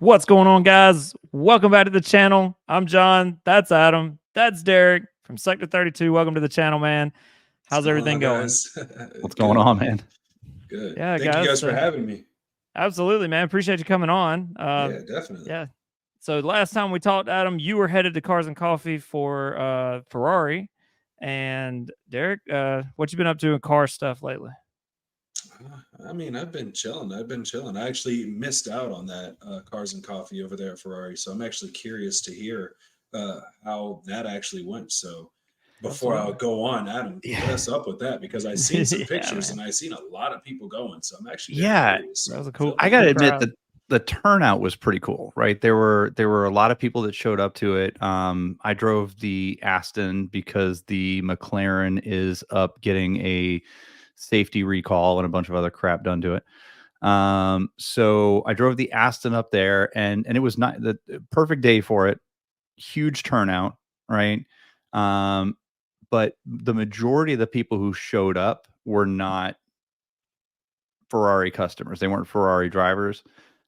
What's going on, guys? Welcome back to the channel. I'm John. That's Adam. That's Derek from Sector 32. Welcome to the channel, man. How's everything going? What's going on, man? Good. Yeah, Thank you guys for having me. Absolutely, man. Appreciate you coming on. Yeah, definitely. Yeah. So last time we talked, Adam, you were headed to Cars and Coffee for Ferrari. And Derek, what you been up to in car stuff lately? I mean, I've been chilling. I actually missed out on that Cars and Coffee over there at Ferrari, so I'm actually curious to hear how that actually went. So before I go on, Adam, hit us up with that because I seen some pictures and I seen a lot of people going. So I'm actually curious. That was a cool. I gotta admit that the turnout was pretty cool, right? There were a lot of people that showed up to it. I drove the Aston because the McLaren is up getting a safety recall and a bunch of other crap done to it. So I drove the Aston up there, and it was not the perfect day for it. Huge turnout, right? But the majority of the people who showed up were not Ferrari customers. They weren't Ferrari drivers.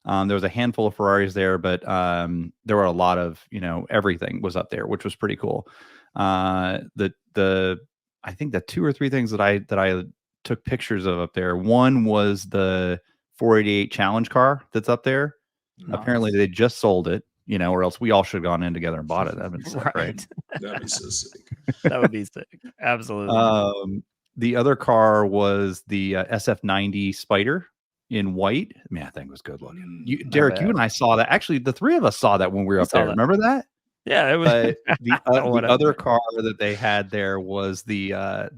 There was a handful of Ferraris there, but there were a lot of, everything was up there, which was pretty cool. I think the two or three things that I took pictures of up there. One was the 488 challenge car that's up there. Nice. Apparently they just sold it, or else we all should have gone in together and bought it. That'd been sick, right? That'd be so sick. That would be sick. Absolutely. The other car was the SF90 Spider in white. Man, that thing was good looking. Derek, you and I saw that. Actually, the three of us saw that when we were up there. Remember that? Yeah, it was. The other car that they had there was the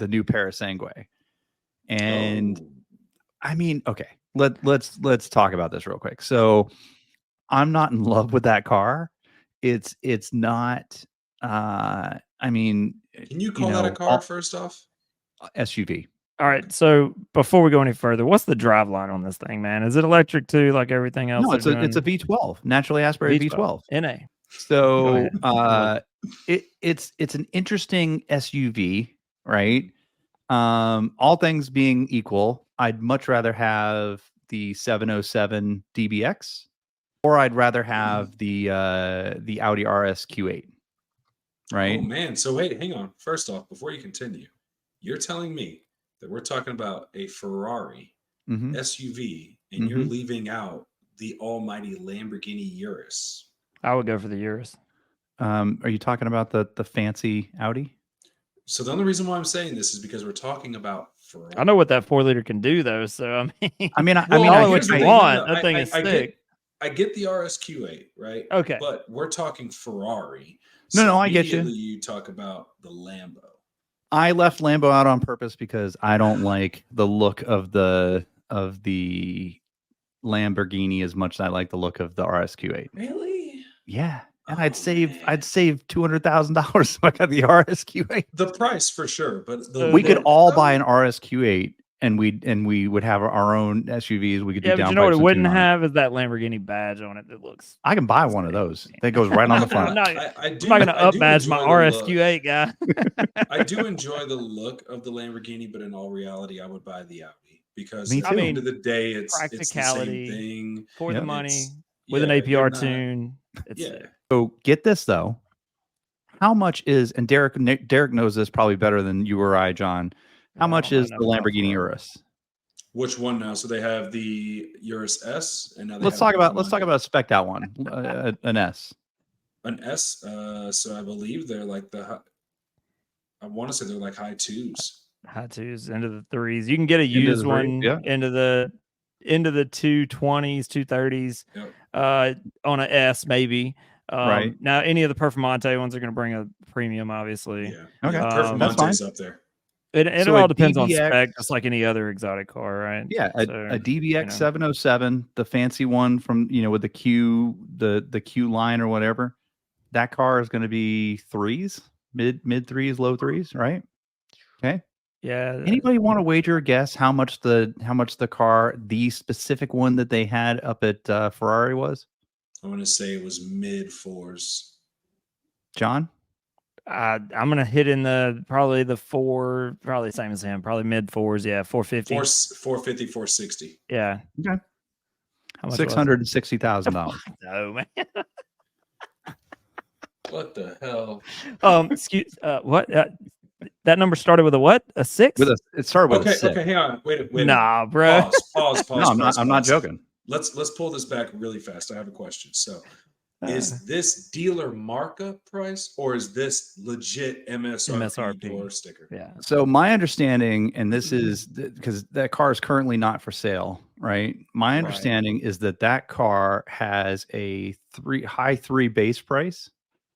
new Parasangue. And I mean, okay, let's talk about this real quick. So I'm not in love with that car. It's not. I mean, can you call that a car first off? SUV. All right. So before we go any further, what's the drive line on this thing, man? Is it electric too, like everything else? No, it's a V12, naturally aspirated V12. NA. So it's an interesting SUV, right? All things being equal, I'd much rather have the 707 DBX, or I'd rather have the Audi RS Q8. Right? Oh man! So wait, hang on. First off, before you continue, you're telling me that we're talking about a Ferrari SUV, and you're leaving out the almighty Lamborghini Urus. I would go for the Urus. Are you talking about the fancy Audi? So the only reason why I'm saying this is because we're talking about Ferrari. I know what that 4-liter can do, though. So I mean, what you want. That thing is sick. I get the RS Q8, right? Okay, but we're talking Ferrari. No, I get you. You talk about the Lambo. I left Lambo out on purpose because I don't like the look of the Lamborghini as much as I like the look of the RS Q8. Really? Yeah. And I'd save $200,000 if I got the RS Q8. The price for sure, but we could all buy an RS Q8 and we would have our own SUVs. We could do but you know what it wouldn't have is that Lamborghini badge on it that looks. I can buy one of those that goes right on the front. I'm not going to up badge my RS Q8 guy. I do enjoy the look of the Lamborghini, but in all reality, I would buy the Audi because at the end of the day, it's practicality, the same thing for the money with an APR tune. So get this though. How much is, and Derek knows this probably better than you or I, John. How much is the Lamborghini Urus? Which one now? So they have the Urus S, and now let's talk about a spec'd out one, an S. An S. So I believe they're like I want to say they're like high twos. High twos into the threes. You can get a used one into the 220s, 230s. Yep. On an S maybe. Right. Now, any of the Performante ones are going to bring a premium, obviously. Yeah. Okay. Performante's up there. It all depends on spec, just like any other exotic car, right? Yeah, a DBX 707, the fancy one from with the Q line or whatever. That car is going to be threes, mid threes, low threes, right? Okay. Yeah. Anybody want to wager a guess how much the specific one that they had up at Ferrari was? I want to say it was mid fours. John? I'm gonna hit in probably the same as him, probably mid fours. Yeah, 450. 450, 460. Yeah. Okay. How much was it? $660,000. No, man. What the hell? Excuse. What? That number started with a what? A 6? It started with a Okay, 6. okay, hang on. Wait a minute. Nah, bro. Pause. No, I'm not joking. Let's pull this back really fast. I have a question. So, Uh, is this dealer markup price or is this legit MSRP door sticker? Yeah. So my understanding, and this is because that car is currently not for sale, right? My Right. understanding is that car has a high 3 base price,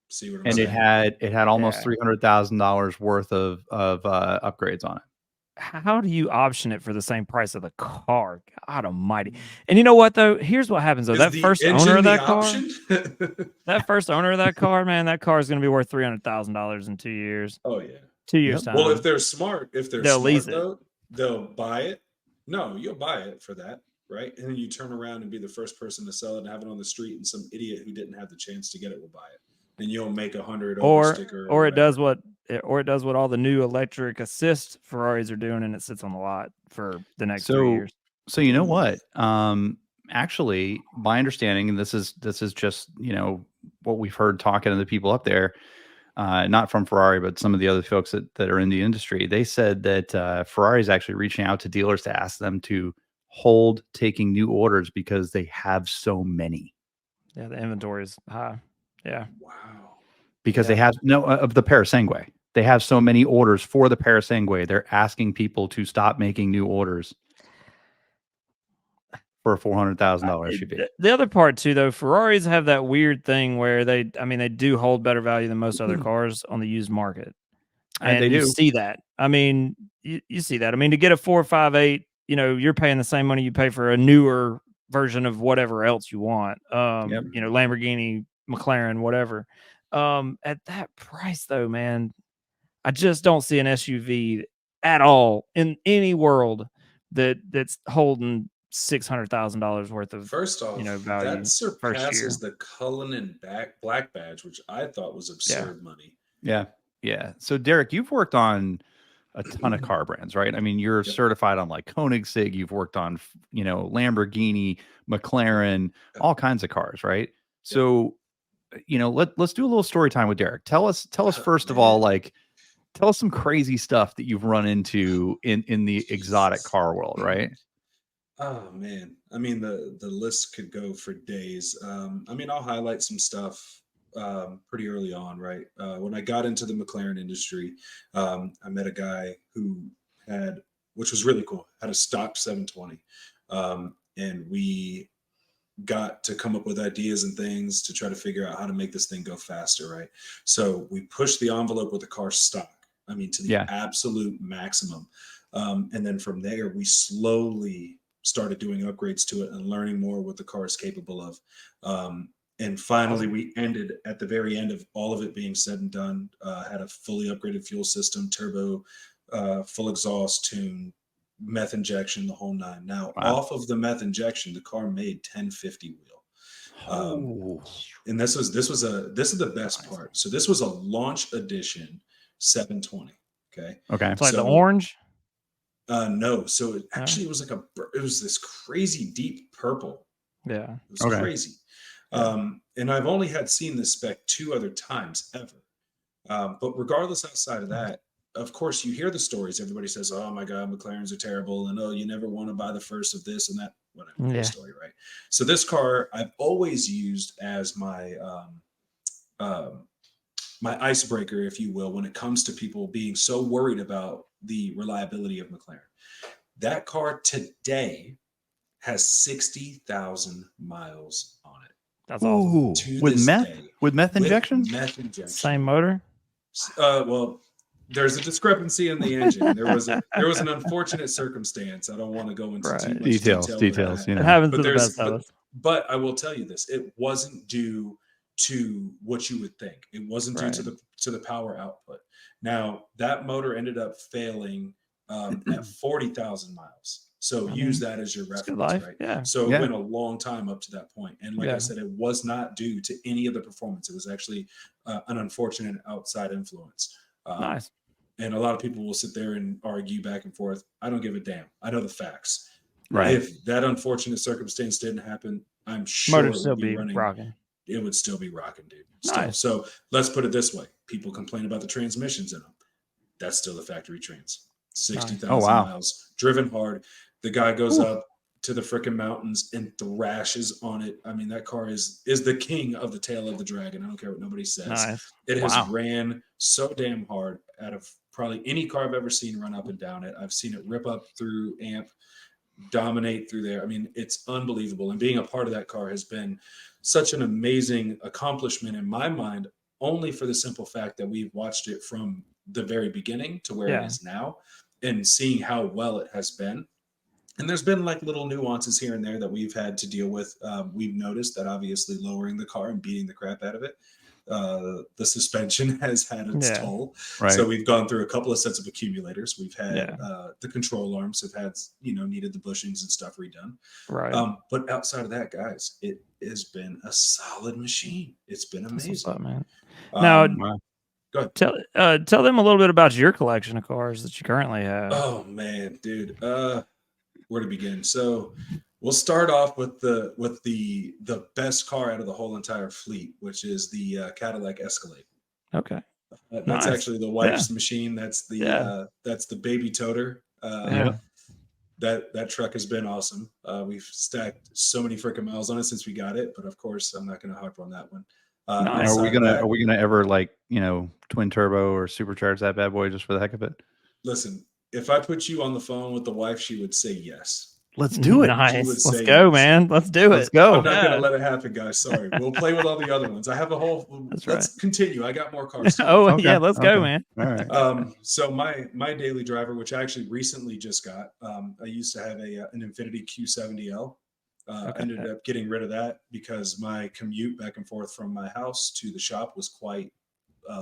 See what I'm and saying? it had almost Yeah. $300,000 worth of upgrades on it. How do you option it for the same price of the car? God almighty. And you know what though? Here's what happens though. Is That the first engine owner of the that car, option? that first owner of that car, man, that car is going to be worth $300,000 in 2 years. Oh yeah. 2 years time. Well, if they're smart, They'll lease it. though, they'll buy it. No, you'll buy it for that, right? And then you turn around and be the first person to sell it and have it on the street, and some idiot who didn't have the chance to get it will buy it. And you'll make 100 over sticker. Or it does what all the new electric assist Ferraris are doing, and it sits on the lot for the next 3 years. So you know what? Actually, my understanding, and this is just what we've heard talking to the people up there, not from Ferrari, but some of the other folks that are in the industry. They said that Ferrari is actually reaching out to dealers to ask them to hold taking new orders because they have so many. Yeah, the inventory is high. Yeah. Wow. Because they have of the Parasangue. They have so many orders for the Parasangue. They're asking people to stop making new orders for a $400,000 SUV. The other part too, though, Ferraris have that weird thing where they do hold better value than most other cars on the used market, and they you do. see that. I mean, you see that. I mean, to get a 458, you're paying the same money you pay for a newer version of whatever else you want. Lamborghini, McLaren, whatever. At that price, though, man, I just don't see an SUV at all in any world that's holding $600,000 worth of First off, value. that surpasses the Cullinan black badge, which I thought was absurd money. Yeah. So Derek, you've worked on a ton of car brands, right? I mean, you're certified on like Koenigsegg. You've worked on Lamborghini, McLaren, all kinds of cars, right? So let's do a little story time with Derek. Tell us first of all, tell us some crazy stuff that you've run into in the exotic car world, right? Oh man, I mean the list could go for days. I'll highlight some stuff pretty early on, right? When I got into the McLaren industry, I met a guy who had, which was really cool, had a stock 720, and we got to come up with ideas and things to try to figure out how to make this thing go faster, right? So we pushed the envelope with the car stock, to the absolute maximum. And then from there, we slowly started doing upgrades to it and learning more what the car is capable of. And finally, we ended at the very end of all of it being said and done, had a fully upgraded fuel system, turbo, full exhaust tune, meth injection, the whole nine. Now, off of the meth injection, the car made 1050 wheel. And this is the best part. So this was a launch edition 720. Okay. It's like the orange. No. So it actually was it was this crazy deep purple. Yeah. It was crazy. And I've only seen this spec 2 other times ever. But regardless, outside of that, of course, you hear the stories. Everybody says, "Oh my God, McLarens are terrible," and "Oh, you never want to buy the first of this and that." Whatever the story, right? So this car I've always used as my my icebreaker, if you will, when it comes to people being so worried about the reliability of McLaren. That car today has 60,000 miles on it. That's awesome. With meth injection? Meth injection. Same motor? Well, there's a discrepancy in the engine. There was an unfortunate circumstance. I don't want to go into too much details. It happens to the best of us. But I will tell you this: it wasn't due to what you would think. It wasn't due to the power output. Now that motor ended up failing at 40,000 miles. So use that as your reference, right? Yeah. So it went a long time up to that point. And like I said, it was not due to any of the performance. It was actually an unfortunate outside influence. Nice. And a lot of people will sit there and argue back and forth. I don't give a damn. I know the facts. Right. If that unfortunate circumstance didn't happen, I'm sure Motor it still would be be running. rocking. It would still be rocking, dude. Still. Nice. So let's put it this way: people complain about the transmissions in them. That's still the factory trans. 60,000 miles, driven hard. The guy goes up to the freaking mountains and thrashes on it. I mean, that car is the king of the tail of the dragon. I don't care what nobody says. Nice. It has ran so damn hard out of probably any car I've ever seen run up and down it. I've seen it rip up through amp, dominate through there. I mean, it's unbelievable. And being a part of that car has been such an amazing accomplishment in my mind, only for the simple fact that we've watched it from the very beginning to where it is now, and seeing how well it has been. And there's been like little nuances here and there that we've had to deal with. We've noticed that obviously lowering the car and beating the crap out of it, the suspension has had its toll. Right. So we've gone through a couple of sets of accumulators. We've had the control arms have had, needed the bushings and stuff redone. Right. But outside of that, guys, it has been a solid machine. It's been amazing. That's what's up, man. Now, go ahead. Tell them a little bit about your collection of cars that you currently have. Oh man, dude. Where to begin? So we'll start off with the best car out of the whole entire fleet, which is the Cadillac Escalade. Okay. That's actually the wife's machine. That's the baby toter. That truck has been awesome. We've stacked so many freaking miles on it since we got it, but of course I'm not going to harp on that one. Are we gonna ever twin turbo or supercharge that bad boy just for the heck of it? Listen, if I put you on the phone with the wife, she would say yes. Let's do it. Nice. Let's go, man. Let's do it. Let's go. I'm not going to let it happen, guys. Sorry. We'll play with all the other ones. I have a whole. Let's continue. I got more cars. Let's go, man. All right. So my daily driver, which I actually recently just got, I used to have an Infiniti Q70L. I ended up getting rid of that because my commute back and forth from my house to the shop was quite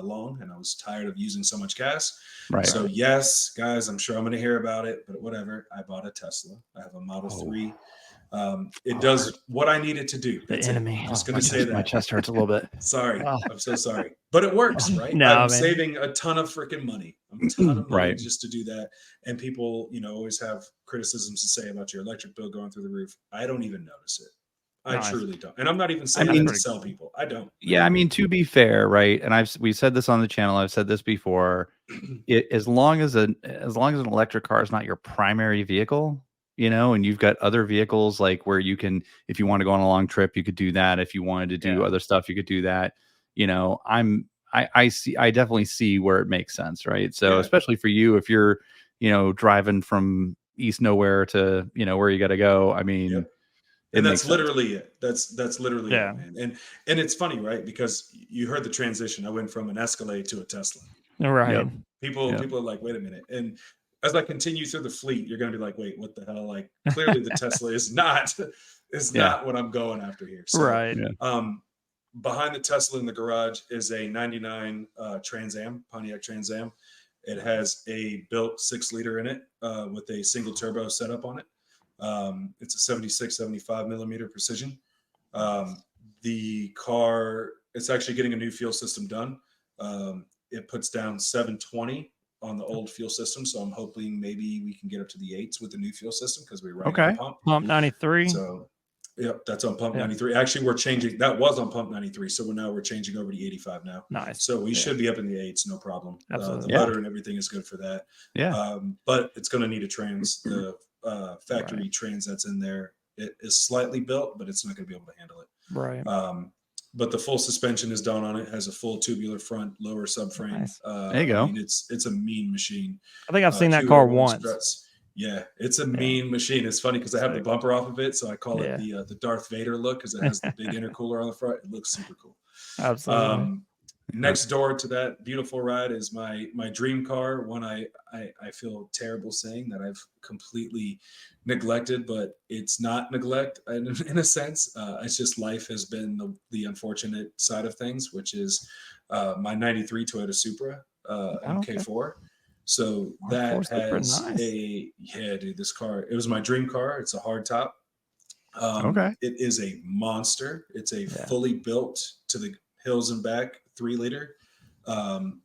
long, and I was tired of using so much gas. Right. So yes, guys, I'm sure I'm going to hear about it, but whatever. I bought a Tesla. I have a Model 3. It does what I need it to do. The enemy. I'm just going to say that. My chest hurts a little bit. Sorry. I'm so sorry. But it works, right? I'm saving a ton of freaking money. A ton of money just to do that. And people, always have criticisms to say about your electric bill going through the roof. I don't even notice it. I truly don't. And I'm not even saying that to sell people. I don't. Yeah, I mean, to be fair, right? And we said this on the channel. I've said this before. As long as an electric car is not your primary vehicle, and you've got other vehicles like where you can, if you want to go on a long trip, you could do that. If you wanted to do other stuff, you could do that. I definitely see where it makes sense, right? So especially for you, if you're, driving from East nowhere to, where you got to go. I mean. Yep. And that's literally it. That's literally it, man. And it's funny, right? Because you heard the transition. I went from an Escalade to a Tesla. Right. Yep. People are like, wait a minute. And as I continue through the fleet, you're going to be like, wait, what the hell? Like, clearly the Tesla is not what I'm going after here. So, right. Behind the Tesla in the garage is a 99 Trans Am, Pontiac Trans Am. It has a built 6-liter in it with a single turbo setup on it. It's a 76, 75 millimeter precision. The car, it's actually getting a new fuel system done. It puts down 720 on the old fuel system. So I'm hoping maybe we can get up to the 8s with the new fuel system because we're running on pump 93. So that's on pump 93. Actually, we're changing. That was on pump 93. So we're changing over to 85 now. Nice. So we should be up in the 8s, no problem. Absolutely. The motor and everything is good for that. Yeah. But it's going to need a trans. The factory trans that's in there, it is slightly built, but it's not going to be able to handle it. Right. But the full suspension is done on it. Has a full tubular front, lower subframe. Nice. There you go. I mean, it's a mean machine. I think I've seen that car once. Struts. Yeah, it's a mean machine. It's funny because I have the bumper off of it, so I call it the Darth Vader look because it has the big intercooler on the front. It looks super cool. Absolutely. Next door to that beautiful ride is my dream car, one I feel terrible saying that I've completely neglected, but it's not neglect in a sense. It's just life has been the unfortunate side of things, which is my 93 Toyota Supra MK4. So that has this car, it was my dream car. It's a hardtop. It is a monster. It's a fully built to the hills and back 3-liter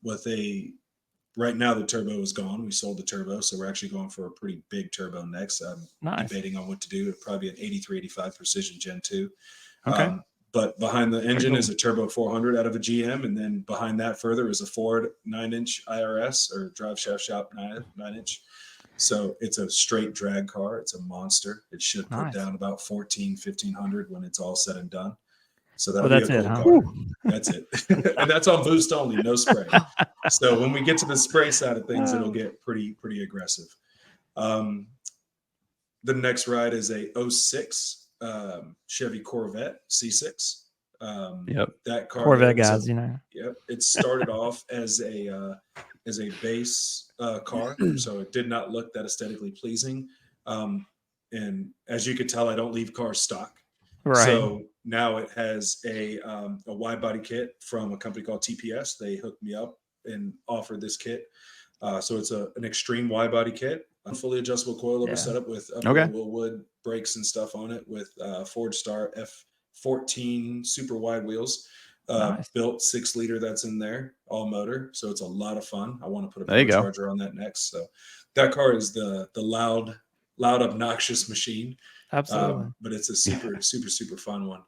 with a right now the turbo is gone. We sold the turbo, so we're actually going for a pretty big turbo next. I'm debating on what to do. It'd probably be an 83, 85 Precision Gen 2. Okay. But behind the engine is a turbo 400 out of a GM, and then behind that further is a Ford 9-inch IRS, or drive shaft shop 9-inch. So it's a straight drag car. It's a monster. It should put down about 1,500 when it's all said and done. So that'll be a cool car. That's it. And that's on boost only, no spray. So when we get to the spray side of things, it'll get pretty aggressive. The next ride is a 06 Chevy Corvette C6. That car, Corvette guys, you know. Yep. It started off as a base car, so it did not look that aesthetically pleasing. And as you could tell, I don't leave cars stock. Right. So now it has a wide body kit from a company called TPS. They hooked me up and offered this kit. So it's an extreme wide body kit, a fully adjustable coilover setup with Willwood brakes and stuff on it, with Ford Star F14 super wide wheels. Built 6-liter that's in there, all motor. So it's a lot of fun. I want to put a supercharger on that next. So that car is the loud, obnoxious machine. Absolutely. But it's a super fun one.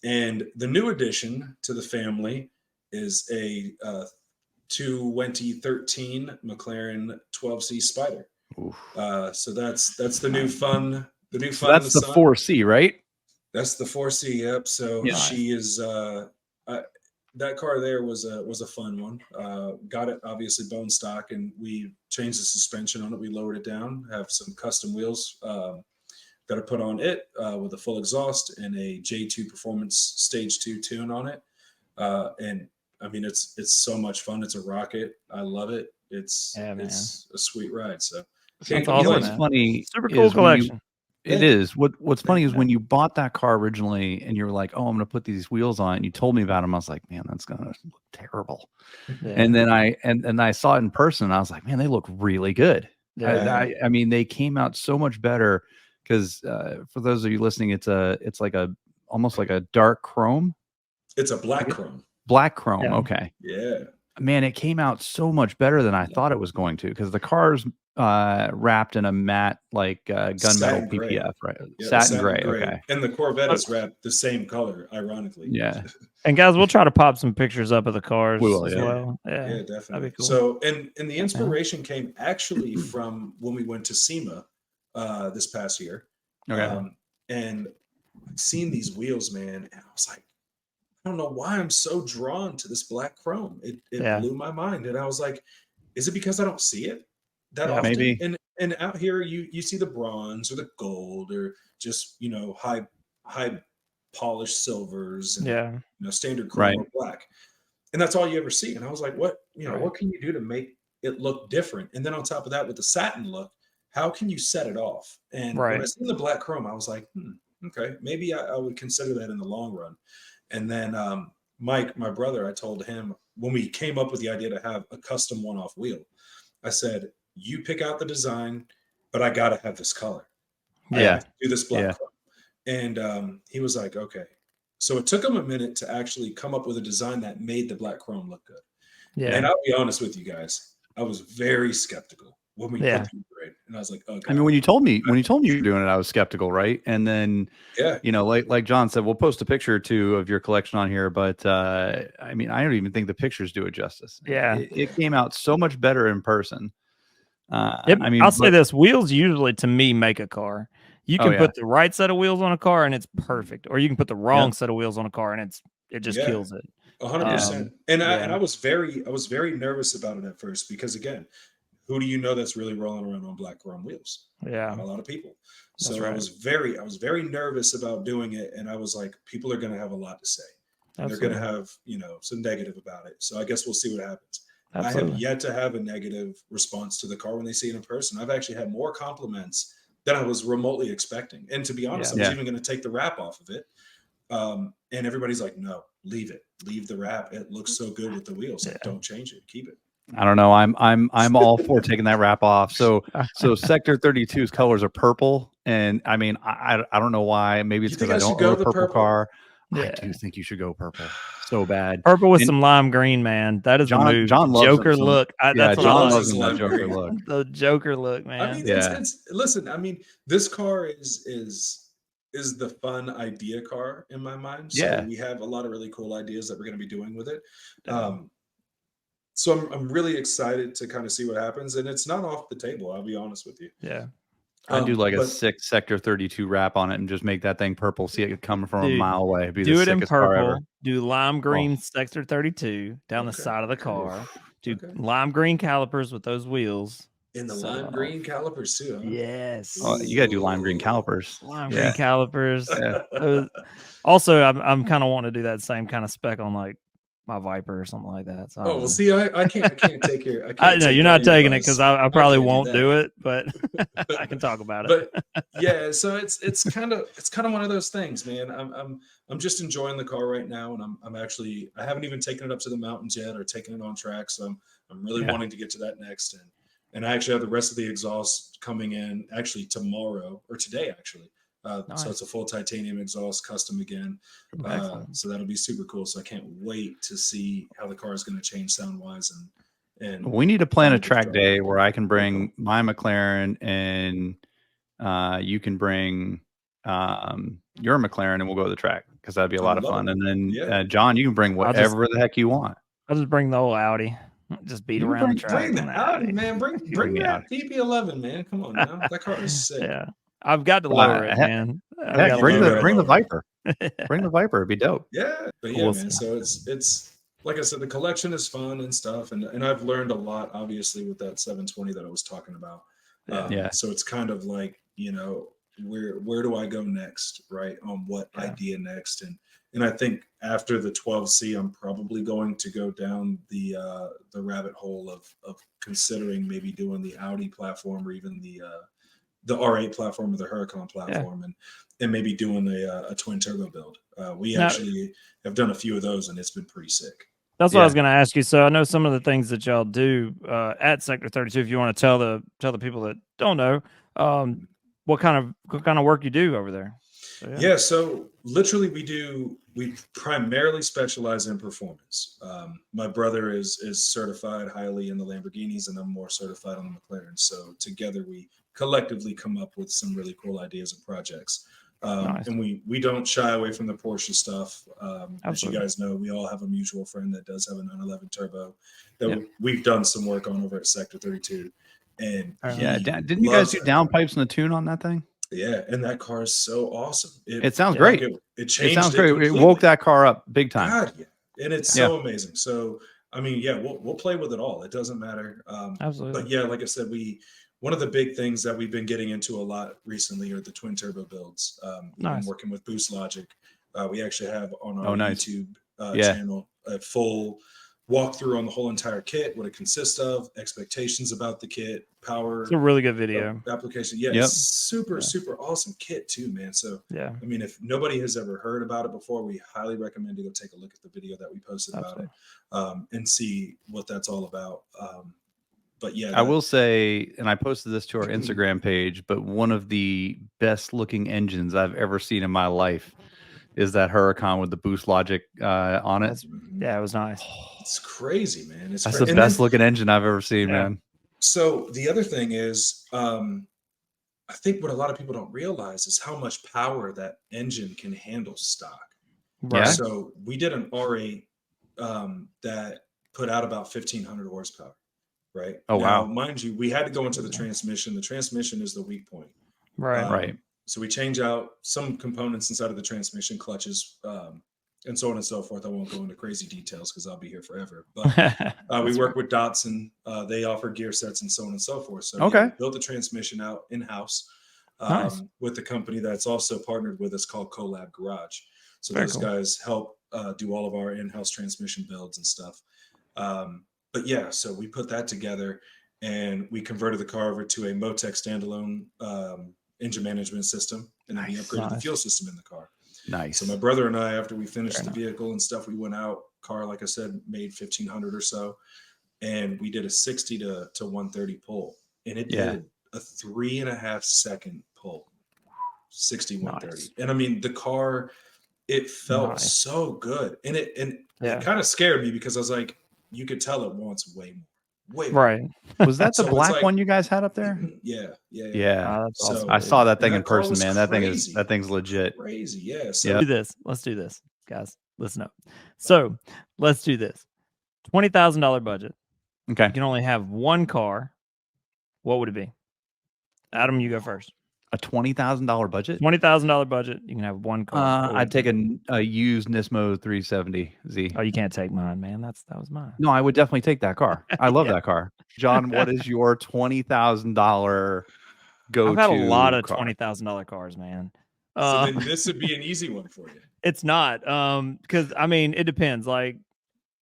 And the new addition to the family is a 2013 McLaren 12C Spider. So that's the new fun. The new fun. That's the 4C, right? That's the 4C. Yep. So she is. That car there was a fun one. Got it obviously bone stock, and we changed the suspension on it. We lowered it down. Have some custom wheels. Got to put on it with a full exhaust and a J2 Performance Stage 2 tune on it. And I mean, it's so much fun. It's a rocket. I love it. It's a sweet ride. So that's awesome, what's funny? Super cool collection. It is. What's funny is when you bought that car originally and you were like, oh, I'm going to put these wheels on, and you told me about them. I was like, man, that's going to look terrible. Yeah. And then I saw it in person, and I was like, man, they look really good. Yeah. I mean, they came out so much better. Because for those of you listening, it's like almost like a dark chrome. It's a black chrome. Black chrome. Yeah. Okay. Yeah. Man, it came out so much better than I thought it was going to, because the car's wrapped in a matte gunmetal PPF, right? Satin gray. Okay. And the Corvette is wrapped the same color, ironically. Yeah. And guys, we'll try to pop some pictures up of the cars as well. Yeah, definitely. That'd be cool. So, and the inspiration came actually from when we went to SEMA this past year. Okay. And I've seen these wheels, man, and I was like, I don't know why I'm so drawn to this black chrome. It blew my mind. And I was like, is it because I don't see it that often? Maybe. And out here you see the bronze or the gold or just, high polished silvers and standard chrome or black. And that's all you ever see. And I was like, what can you do to make it look different? And then on top of that, with the satin look, how can you set it off? And when I seen the black chrome, I was like, okay, maybe I would consider that in the long run. And then Mike, my brother, I told him when we came up with the idea to have a custom one-off wheel, I said, you pick out the design, but I got to have this color. I have to do this black chrome. And he was like, okay. So it took him a minute to actually come up with a design that made the black chrome look good. Yeah. And I'll be honest with you guys, I was very skeptical when we put the grade, and I was like, okay. I mean, when you told me you were doing it, I was skeptical, right? And then, like John said, we'll post a picture or two of your collection on here. But I mean, I don't even think the pictures do it justice. Yeah, it came out so much better in person. I mean, I'll say this: wheels usually, to me, make a car. You can put the right set of wheels on a car, and it's perfect, or you can put the wrong set of wheels on a car, and it just kills it. 100%. And I was very nervous about it at first, because again, who do you know that's really rolling around on black chrome wheels? Yeah, not a lot of people. So I was very nervous about doing it, and I was like, people are going to have a lot to say. They're going to have some negative about it. So I guess we'll see what happens. Absolutely. I have yet to have a negative response to the car when they see it in person. I've actually had more compliments than I was remotely expecting. And to be honest, I was even going to take the wrap off of it. And everybody's like, no, leave it. Leave the wrap. It looks so good with the wheels. Like, don't change it. Keep it. I don't know. I'm all for taking that wrap off. So Sector 32's colors are purple, and I mean, I don't know why. Maybe it's because I don't own a purple car. I do think you should go purple so bad. Purple with And some lime green, man. That is the move. John loves Joker some, look. That's what I John love. loves that lime Joker green. look. The Joker look, man. I mean, it's listen. I mean, this car is the fun idea car in my mind. So we have a lot of really cool ideas that we're going to be doing with it. So I'm really excited to kind of see what happens, and it's not off the table. I'll be honest with you. Yeah. I'd do like a 6 Sector 32 wrap on it and just make that thing purple. See it coming from a mile away. It'd be do the it in sickest car ever. purple. Do lime green Sector 32 down the side of the car. Do lime green calipers with those wheels. In the lime green calipers too. Huh? Yes. Oh, you gotta do lime green calipers. Lime green calipers. Also, I'm kind of wanting to do that same kind of spec on like my Viper or something like that. So well, see, I can't take your. I know you're not taking it because I probably won't do it, but I can talk about it. But yeah, so it's kind of one of those things, man. I'm just enjoying the car right now, and I'm actually I haven't even taken it up to the mountains yet or taken it on track, so I'm really wanting to get to that next. And I actually have the rest of the exhaust coming in actually tomorrow or today actually. So it's a full titanium exhaust, custom again. So that'll be super cool. So I can't wait to see how the car is going to change sound wise. And we need to plan a track day where I can bring my McLaren and you can bring your McLaren and we'll go to the track because that'd be a lot of fun. And then John, you can bring whatever the heck you want. I'll just bring the old Audi. Just beat around the track. Bring the Audi, man. Bring that PP11, man. Come on now. That car is sick. Yeah. I've got to lower it, man. Bring the Viper. Bring the Viper. It'd be dope. Yeah. But yeah, man. So it's like I said, the collection is fun and stuff. And I've learned a lot, obviously, with that 720 that I was talking about. So it's kind of like, where do I go next, right? On what idea next? And I think after the 12C, I'm probably going to go down the rabbit hole of considering maybe doing the Audi platform or even the R8 platform or the Huracan platform, and maybe doing a twin turbo build. We actually have done a few of those, and it's been pretty sick. That's what I was going to ask you. So I know some of the things that y'all do at Sector 32. If you want to tell the people that don't know, what kind of work you do over there. So literally we primarily specialize in performance. My brother is certified highly in the Lamborghinis, and I'm more certified on the McLaren. So together we collectively come up with some really cool ideas and projects. And we don't shy away from the Porsche stuff. As you guys know, we all have a mutual friend that does have a 911 turbo that we've done some work on over at Sector 32. And didn't you guys do downpipes and the tune on that thing? Yeah, and that car is so awesome. It sounds great. It changed. It sounds great. It woke that car up big time. God, yeah. And it's so amazing. So I mean, we'll play with it all. It doesn't matter. Absolutely. But like I said, one of the big things that we've been getting into a lot recently are the twin turbo builds. We've been working with Boost Logic. We actually have on our YouTube channel a full walkthrough on the whole entire kit, what it consists of, expectations about the kit, power. It's a really good video. Application. It's super awesome kit too, man. So I mean, if nobody has ever heard about it before, we highly recommend to go take a look at the video that we posted about it and see what that's all about. But I will say, and I posted this to our Instagram page, but one of the best looking engines I've ever seen in my life is that Huracan with the Boost Logic on it. It was nice. It's crazy, man. That's the best looking engine I've ever seen, man. So the other thing is, I think what a lot of people don't realize is how much power that engine can handle stock. Right. So we did an R8 that put out about 1,500 horsepower. Right. Oh, now, wow. Mind you, we had to go into the transmission. The transmission is the weak point. Right. So we change out some components inside of the transmission, clutches, and so on and so forth. I won't go into crazy details because I'll be here forever. But we work with Datsun. They offer gear sets and so on and so forth. So we built the transmission out in-house with the company that's also partnered with us called Collab Garage. So those guys help do all of our in-house transmission builds and stuff. But so we put that together and we converted the car over to a Motec standalone engine management system, and then we upgraded the fuel system in the car. Nice. So my brother and I, after we finished the vehicle and stuff, we went out. Car, like I said, made 1,500 or so, and we did a 60 to 130 pull, and it did a 3.5 second pull, 60 130. And I mean, the car, it felt so good, and it kind of scared me because I was like, you could tell it wants way more. Right. Was that the black one you guys had up there? Yeah. That's so awesome, I saw that thing that in person, man. crazy. That thing's legit. Crazy. Yeah. So let's do this, guys. Listen up. So let's do this. $20,000 budget. Okay. You can only have one car. What would it be? Adam, you go first. A $20,000 budget? $20,000 budget. You can have one car. I'd take a used Nismo 370Z. Oh, you can't take mine, man. That was mine. No, I would definitely take that car. I love that car. John, what is your $20,000 go-to? I've had a lot of $20,000 cars, man. So then this would be an easy one for you. It's not, because I mean, it depends. Like,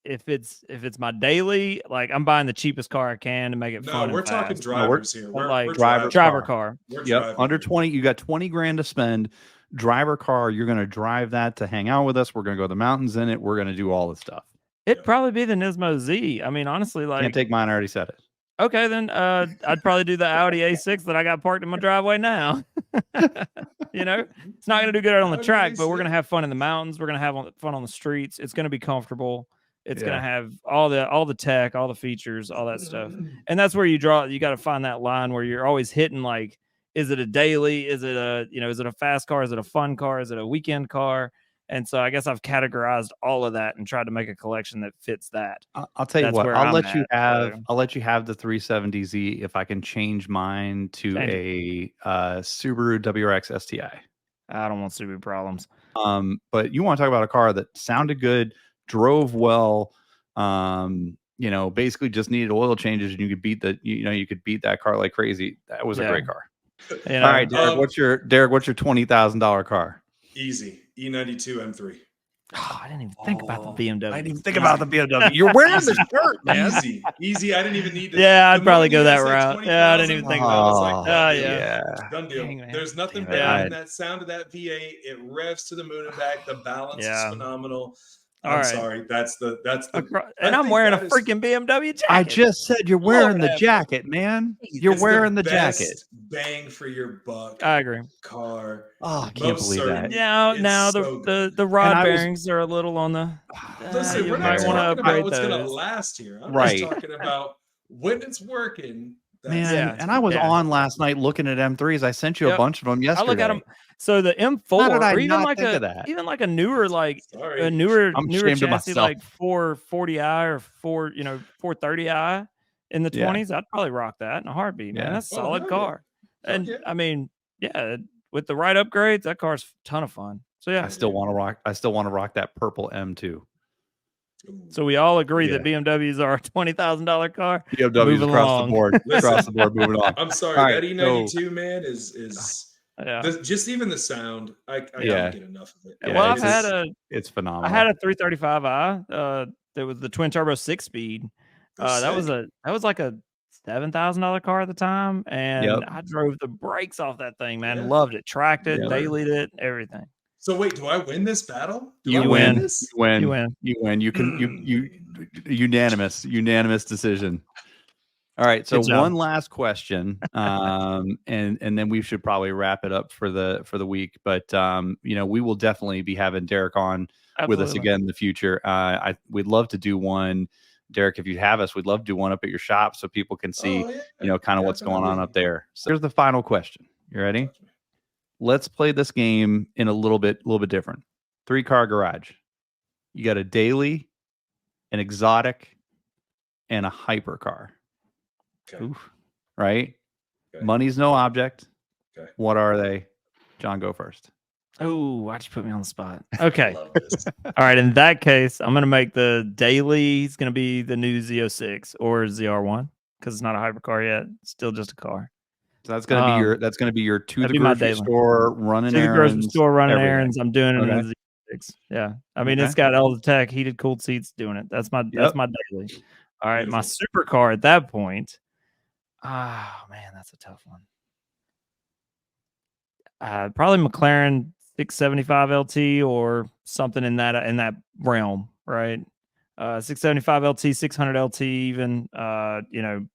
if it's my daily, like I'm buying the cheapest car I can to make it fun. No, we're talking drivers here. We're like driver car. Yep, under 20. You got 20 grand to spend. Driver car. You're going to drive that to hang out with us. We're going to go to the mountains in it. We're going to do all the stuff. It'd probably be the Nismo Z. I mean, honestly, like can't take mine. I already said it. Okay, then I'd probably do the Audi A6 that I got parked in my driveway now. You know, it's not going to do good on the track, but we're going to have fun in the mountains. We're going to have fun on the streets. It's going to be comfortable. It's going to have all the tech, all the features, all that stuff. And that's where you got to find that line where you're always hitting, like, is it a daily? Is it is it a fast car? Is it a fun car? Is it a weekend car? And so I guess I've categorized all of that and tried to make a collection that fits that. I'll tell you what, I'll let you have the 370Z if I can change mine to a Subaru WRX STI. I don't want Subaru problems. But you want to talk about a car that sounded good, drove well, basically just needed oil changes, and you could beat that car like crazy. That was a great car. All right, Derek, what's your $20,000 car? Easy. E92 M3. Oh, I didn't even think about the BMW. I didn't even think about the BMW. You're wearing the shirt, man. Easy. I didn't even need to. Yeah, I'd probably go that route. Yeah, I didn't even think about it. I was like, yeah. Done deal. There's nothing better than that sound of that V8. It revs to the moon and back. The balance is phenomenal. I'm sorry. That's the. And I'm wearing a freaking BMW jacket. I just said you're wearing the jacket, man. You're wearing the jacket. Bang for your buck. I agree. Car. Oh, I can't believe that. Yeah. Now the rod bearings are a little on the. Listen, we're not talking about what's going to last here. I'm just talking about when it's working. Man, and I was on last night looking at M3s. I sent you a bunch of them yesterday. I look at them. So the M4, or even like a newer chassis, like 440i or 430i in the 20s, I'd probably rock that in a heartbeat. Man, that's a solid car. And I mean, with the right upgrades, that car's a ton of fun. So I still want to rock that purple M2. So we all agree that BMWs are a $20,000 car. BMWs across the board. Across the board, moving on. I'm sorry, that E92 man is just even the sound. I can't get enough of it. Well, it's phenomenal. I had a 335i. That was the twin turbo 6-speed. That was like a $7,000 car at the time, and I drove the brakes off that thing, man. Loved it, tracked it, dailied it, everything. So wait, do I win this battle? You win. You can unanimous decision. All right. So one last question, and then we should probably wrap it up for the week. But we will definitely be having Derek on with us again in the future. We'd love to do one. Derek, if you have us, we'd love to do one up at your shop so people can see, kind of what's going on up there. So here's the final question. You ready? Let's play this game in a little bit different. 3-car garage. You got a daily, an exotic, and a hypercar. Okay. Oof. Right? Okay. Money's no object. Okay. What are they? John, go first. Oh, why'd you put me on the spot? Okay. All right. In that case, I'm going to make the daily. It's going to be the new Z06 or ZR1 because it's not a hypercar yet. It's still just a car. So that's gonna be your to the grocery store running errands. Errands. I'm doing it in the Z6. Yeah, I mean it's got all the tech, heated, cooled seats, doing it. That's my daily. All right, my supercar at that point. Oh man, that's a tough one. Probably McLaren 675 LT or something in that realm, right? 675 LT, 600 LT, even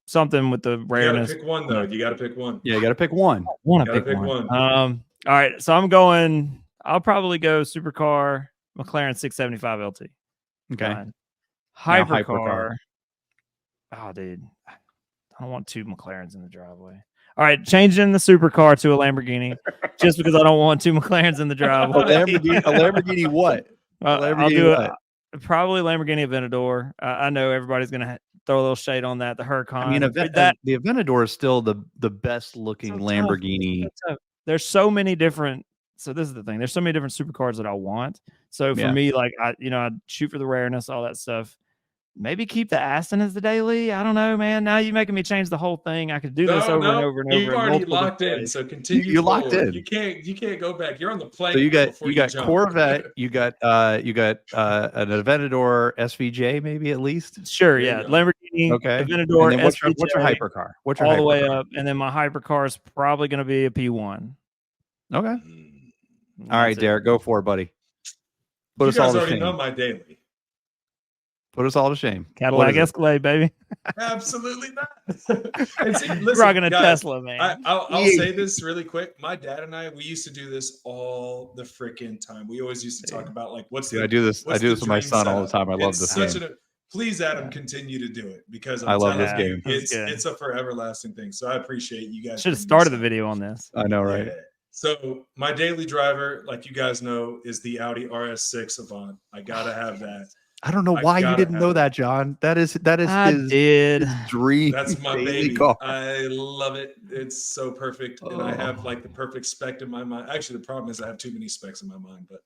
something with the rareness. You gotta pick one though. You gotta pick one. Yeah, you gotta pick one. I want to pick one. All right, so I'm going I'll probably go supercar, McLaren 675 LT. Okay. Fine. Now, Hypercar. Oh, dude. I don't want 2 McLarens in the driveway. All right, changing the supercar to a Lamborghini just because I don't want 2 McLarens in the driveway. A Lamborghini what? I'll do it. Probably Lamborghini Aventador. I know everybody's going to throw a little shade on that. The Huracan. I mean, the Aventador is still the best looking Lamborghini. There's so many different. So this is the thing. There's so many different supercars that I want. So for me, like I'd shoot for the rareness, all that stuff. Maybe keep the Aston as the daily. I don't know, man. Now you're making me change the whole thing. I could do this over and over and over. You've already locked in, so continue. You locked in. You can't go back. You're on the plane. So you got Corvette. You got an Aventador SVJ, maybe at least. Sure, yeah. Lamborghini. Okay. Aventador. And then what's your hypercar? What's your all the way up? And then my hypercar is probably going to be a P1. Okay. All right, Derek, go for it, buddy. Put us all to shame. You guys already know my daily. Put us all to shame. Cadillac Escalade, baby. Absolutely not. And see, listen, rocking a Tesla, man. I'll say this really quick. My dad and I, we used to do this all the freaking time. We always used to talk about like I do this with my son all the time. I love this game. Please, Adam, continue to do it because I love this game. It's a forever lasting thing. So I appreciate you guys. Should have started the video on this. I know, right? Yeah. So my daily driver, like you guys know, is the Audi RS6 Avant. I gotta have that. I don't know why you didn't know that, John. That is his dream. That's my baby. Car. I love it. It's so perfect, and I have like the perfect spec in my mind. Actually, the problem is I have too many specs in my mind, but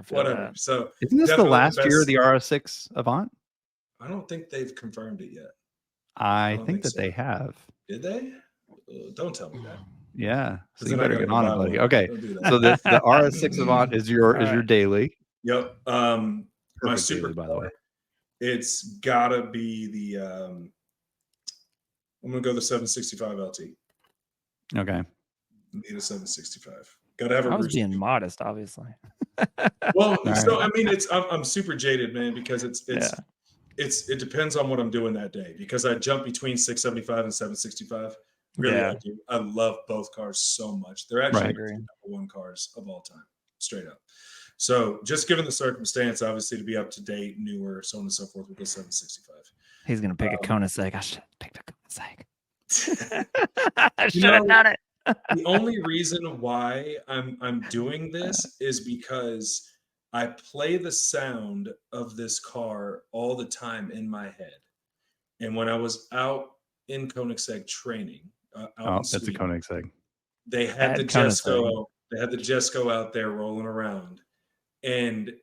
whatever. That. So isn't this the last year of the RS6 Avant? I don't think they've confirmed it yet. I think that they have. Did they? Don't tell me that. Yeah, so you better get on it, buddy. Okay, so the RS6 Avant is your daily. Yep. My super, by the way, it's gotta be the I'm gonna go the 765 LT. Okay. Need a 765. Gotta have a. I was being modest, obviously. Well, so I mean, I'm super jaded, man, because it depends on what I'm doing that day because I jump between 675 and 765. Really, I do. I love both cars so much. They're actually number one cars of all time, straight up. So just given the circumstance, obviously to be up to date, newer, so on and so forth, we'll go 765. He's going to pick a Koenigsegg. I should have picked a Koenigsegg. I should have done it. The only reason why I'm doing this is because I play the sound of this car all the time in my head. And when I was out in Koenigsegg training, that's a Koenigsegg. They had the Jesko. They had the Jesko out there rolling around. And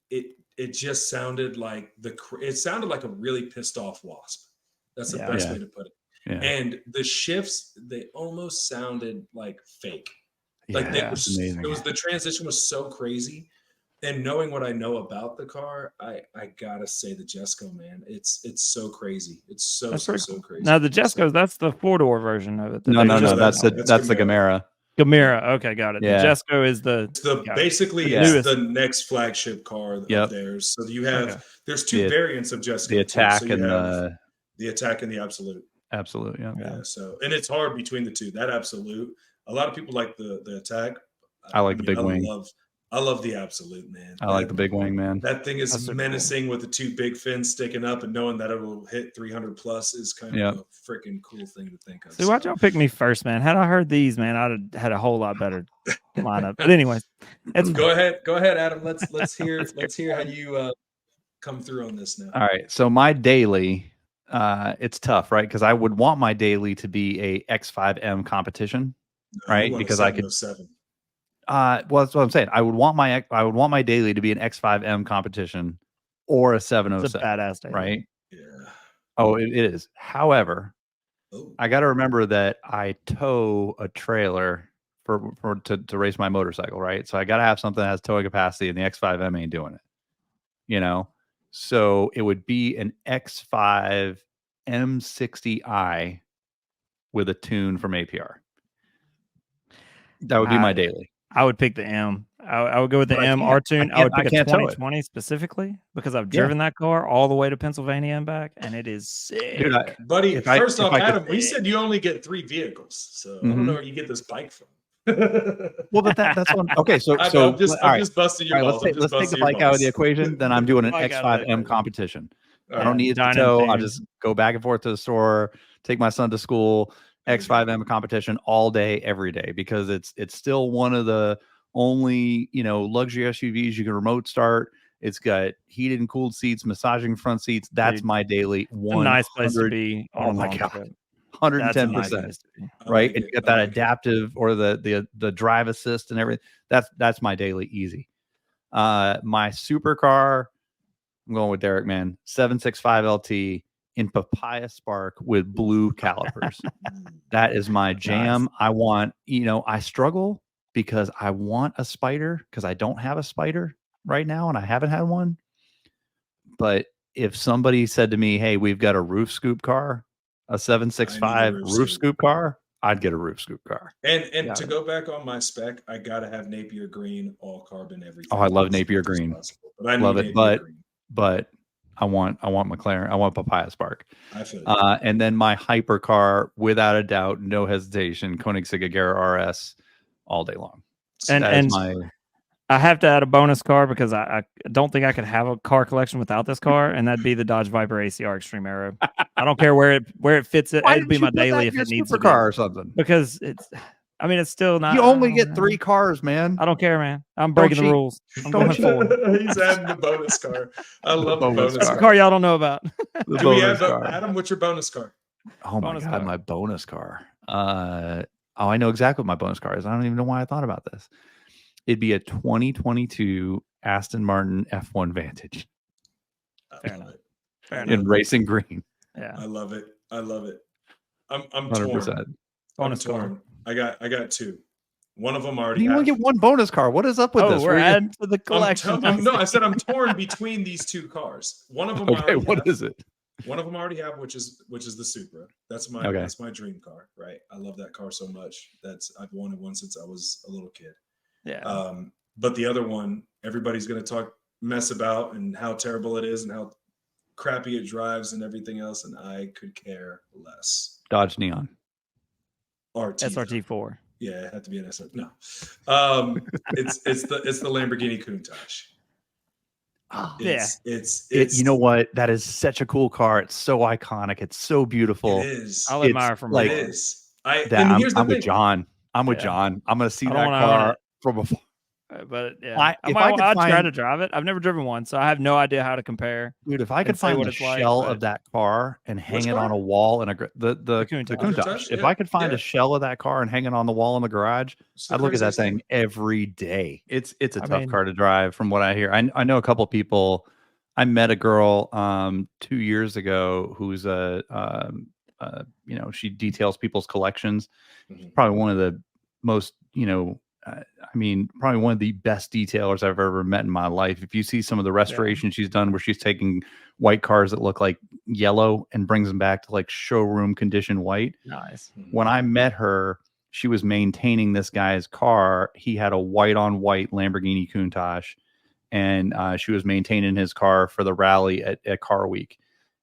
it just sounded like a really pissed off wasp. That's the best way to put it. Yeah. And the shifts, they almost sounded like fake. Like it was the transition was so crazy. And knowing what I know about the car, I gotta say the Jesko, man, it's so crazy. It's so crazy. Now the Jesko, that's the 4-door version of it. No, that's the Gamera. Gamera. Okay, got it. Yeah. The Jesko is basically it's the next flagship car of theirs. So you have there's two variants of Jesko. The Attack and the Attack and the Absolute. Absolute, yeah. So and it's hard between the two. That Absolute. A lot of people like the Attack. I like the big wing. I love the Absolute, man. I like the big wing, man. That thing is menacing with the two big fins sticking up, and knowing that it will hit 300 plus is kind of a freaking cool thing to think of. See, why'd y'all pick me first, man? Had I heard these, man, I'd have had a whole lot better lineup. But anyways, go ahead, Adam. Let's hear how you come through on this now. All right, so my daily, it's tough, right? Because I would want my daily to be a X5M competition, right? Because I could. Well, that's what I'm saying. I would want my daily to be an X5M competition or a 707. It's a badass daily. Right? Yeah. Oh, it is. However, I got to remember that I tow a trailer to race my motorcycle, right? So I got to have something that has towing capacity, and the X5M ain't doing it. You know, so it would be an X5 M60i with a tune from APR. That would be my daily. I would pick the M. I would go with the M R tune. I would pick a 2020 specifically because I've driven that car all the way to Pennsylvania and back, and it is sick. Dude, buddy, first off, Adam, we said you only get 3 vehicles, so I don't know where you get this bike from. Well, but that's one. Okay, so I'm just busting your balls. Let's take the bike out of the equation. Then I'm doing an Bike out of the X5M equation. competition. All I don't right. need it to Dining tow. I'll theme. just go back and forth to the store, take my son to school. X5M competition all day, every day, because it's still one of the only luxury SUVs you can remote start. It's got heated and cooled seats, massaging front seats. That's Dude, my daily It's a nice place to 100. be on Oh a my long God. trip. That's a nice 110%. place to be. Right. Like and it. you got that I like it. adaptive or the drive assist and everything. That's my daily easy. My supercar, I'm going with Derek, man. 765 LT in papaya spark with blue calipers. That is my jam. Nice. I want, I struggle because I want a Spider because I don't have a Spider right now and I haven't had one. But if somebody said to me, hey, we've got a roof scoop car, a 765 roof scoop car, I'd get a roof scoop car. And to go back on my spec, I gotta have Napier green, all carbon, everything. Oh, I love Napier green. But I love need it, Napier green. but I want McLaren. I want papaya spark. I feel and then my hypercar, without a doubt, no hesitation, Koenigsegg Agera RS all day long. And I have to add a bonus car because I don't think I could have a car collection without this car, and that'd be the Dodge Viper ACR Extreme Aero. I don't care where it fits. It'd be my daily if it needs to be or something. Because it's still not. You only get 3 cars, man. I don't care, man. I'm breaking the rules. I'm going forward. He's adding the bonus car. I love the bonus That's car. a car y'all don't know about. Do we have Adam? What's your bonus car? Oh my God, my bonus car. I know exactly what my bonus car is. I don't even know why I thought about this. It'd be a 2022 Aston Martin F1 Vantage. Fair enough. In racing green. Yeah, I love it. I'm 100%. torn. Bonus I'm torn. I got 2. One of them already. You only get 1 bonus car. What is up with this? We're adding to the collection. No, I said I'm torn between these 2 cars. One of them. Okay, what is it? One of them I already have, which is the Supra. That's my dream car. Right. I love that car so much. I've wanted one since I was a little kid. Yeah. But the other one, everybody's going to talk mess about and how terrible it is and how crappy it drives and everything else, and I could care less. Dodge Neon. SRT4. Yeah, it had to be an SRT. No, it's the Lamborghini Countach. It's you know what? That is such a cool car. It's so iconic. It's so beautiful. It is. I'll admire from like it is. I'm with John. I'm with John. I'm going to see that car from afar. But yeah, I'd try to drive it. I've never driven one, so I have no idea how to compare. Dude, if I could find the shell of that car and hang it on a wall in the Countach, if I could find a shell of that car and hang it on the wall in the garage, I'd look at that thing every day. It's a tough car to drive, from what I hear. I know a couple people. I met a girl 2 years ago who's she details people's collections. Probably one of the most probably one of the best detailers I've ever met in my life. If you see some of the restoration she's done where she's taking white cars that look like yellow and brings them back to like showroom condition white. Nice. When I met her, she was maintaining this guy's car. He had a white on white Lamborghini Countach, and she was maintaining his car for the rally at Car Week.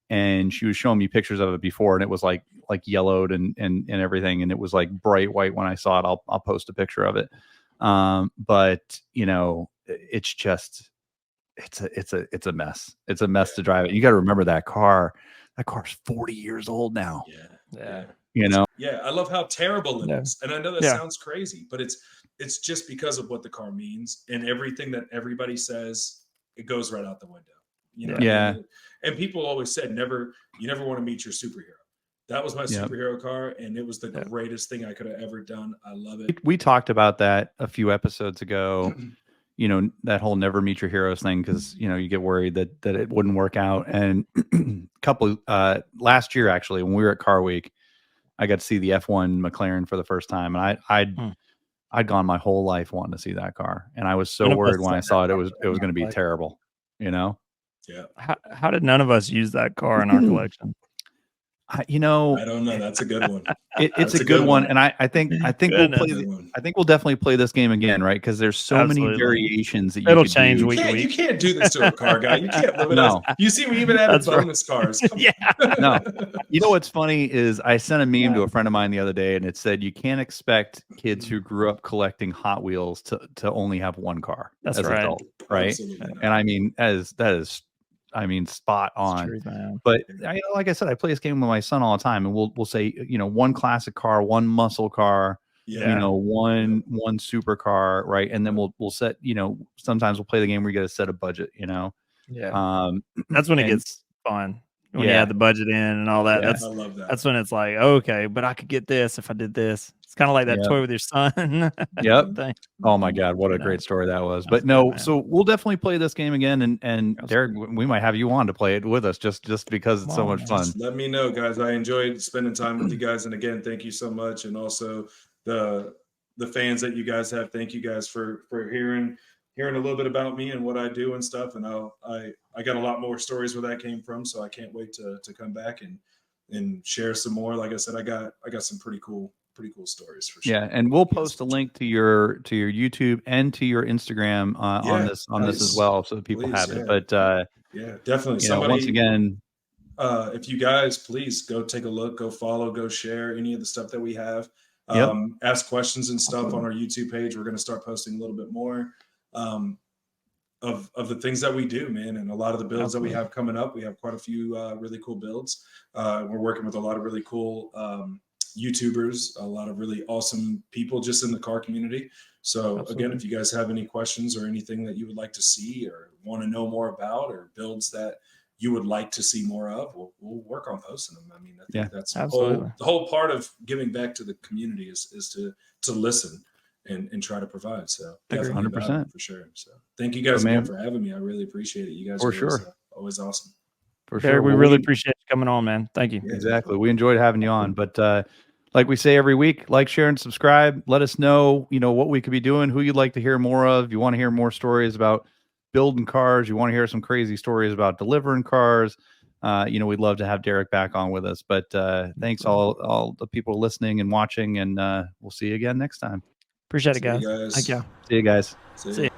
And she was showing me pictures of it before, and it was like yellowed and everything. And it was like bright white. When I saw it, I'll post a picture of it. But it's just, it's a mess. It's a mess to drive it. You got to remember that car's 40 years old now. Yeah. Yeah. I love how terrible it is. And I know that sounds crazy, but it's just because of what the car means, and everything that everybody says, it goes right out the window. Yeah. And people always said, you never want to meet your superhero. That was my superhero car, and it was the greatest thing I could have ever done. I love it. We talked about that a few episodes ago. That whole never meet your heroes thing, because you get worried that it wouldn't work out. And last year, actually, when we were at Car Week, I got to see the F1 McLaren for the first time, and I'd gone my whole life wanting to see that car, and I was so worried when I saw it. It was going to be terrible. Yeah. How did none of us use that car in our collection? You know, I don't know. That's a good one. It's a good one, and I think we'll play. I think we'll definitely play this game again, right? Because there's so many variations that it'll could change do. week to week. You can't do this to a car guy. You can't limit us. You see, we even added bonus cars. Yeah. No, you know what's funny is I sent a meme to a friend of mine the other day, and it said you can't expect kids who grew up collecting Hot Wheels to only have one car as adults, right? And I mean, that is. I mean, spot on. Truth, but like I said, I play this game with my son all the time, and we'll say, one classic car, one muscle car, one supercar, right? And then we'll set, sometimes we'll play the game where you got to set a budget, Yeah. That's when it gets fun. When you add the budget in and all that. I love that. That's when it's like, okay, but I could get this if I did this. It's kind of like that toy with your son. Yep. Oh my God, what a great story that was. But no, so we'll definitely play this game again, and Derek, we might have you on to play it with us just because it's so much fun. Just let me know, guys. I enjoyed spending time with you guys, and again, thank you so much. And also the fans that you guys have, thank you guys for hearing a little bit about me and what I do and stuff. And I got a lot more stories where that came from, so I can't wait to come back and share some more. Like I said, I got some pretty cool stories for sure. Yeah, and we'll post a link to your YouTube and to your Instagram on this as well, so that people have it. But yeah, definitely. Once again, if you guys please go take a look, go follow, go share any of the stuff that we have. Ask questions and stuff on our YouTube page. We're going to start posting a little bit more of the things that we do, man, and a lot of the builds that we have coming up. We have quite a few really cool builds. We're working with a lot of really cool YouTubers, a lot of really awesome people just in the car community. So again, if you guys have any questions or anything that you would like to see or want to know more about, or builds that you would like to see more of, we'll work on posting them. I mean, I think that's the whole part of giving back to the community is to listen and try to provide. So 100% for sure. So thank you guys again for having me. I really appreciate it. You guys are always awesome. For sure. We really appreciate you coming on, man. Thank you. Exactly. We enjoyed having you on. But like we say every week, like, share, and subscribe. Let us know, what we could be doing, who you'd like to hear more of. You want to hear more stories about building cars. You want to hear some crazy stories about delivering cars. We'd love to have Derek back on with us. But thanks all the people listening and watching, and we'll see you again next time. Appreciate it, guys. Thank you. See you guys. See you.